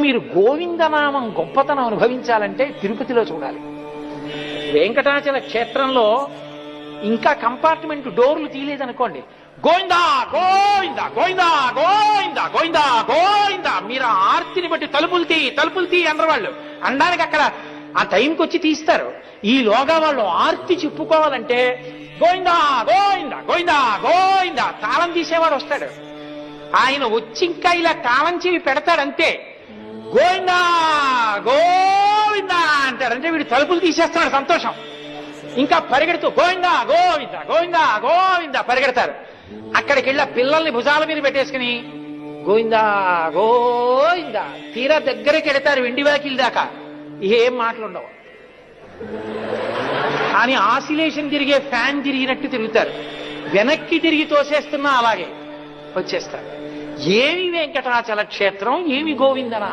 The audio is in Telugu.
మీరు గోవిందనామం గొప్పతనం అనుభవించాలంటే తిరుపతిలో చూడాలి. వెంకటాచల క్షేత్రంలో ఇంకా కంపార్ట్మెంట్ డోర్లు తీయలేదనుకోండి, గోవిందా గోవిందా గోవిందా గోవిందా గోవిందా గోవిందా, మీరు ఆ ఆర్తిని బట్టి తలుపులు తీ అన్నవాళ్ళు అనడానికి అక్కడ ఆ టైంకి వచ్చి తీస్తారు. ఈలోగా వాళ్ళు ఆర్తి చెప్పుకోవాలంటే గోవిందా గోవిందా గోవిందా గోవిందా తాళం తీసేవాడు వస్తాడు. ఆయన వచ్చి ఇంకా ఇలా తాళం చెవి పెడతాడంతే, గోవిందా గోవిందా అంటాడంటే వీడు తలుపులు తీసేస్తున్నాడు సంతోషం. ఇంకా పరిగెడుతూ గోవిందా గోవిందా గోవిందా గోవిందా పరిగెడతారు. అక్కడికి వెళ్ళి పిల్లల్ని భుజాల మీద పెట్టేసుకుని గోవిందా గోవిందా తీరా దగ్గరికి వెళతారు వెండి వాకిలి దాకా, ఏం మాటలుండవు. కానీ ఆసిలేషన్ తిరిగే ఫ్యాన్ తిరిగినట్టు తిరుగుతారు, వెనక్కి తిరిగి తోసేస్తున్నా అలాగే వచ్చేస్తారు. ఏమి వెంకటాచల క్షేత్రం, ఏమి గోవిందనా.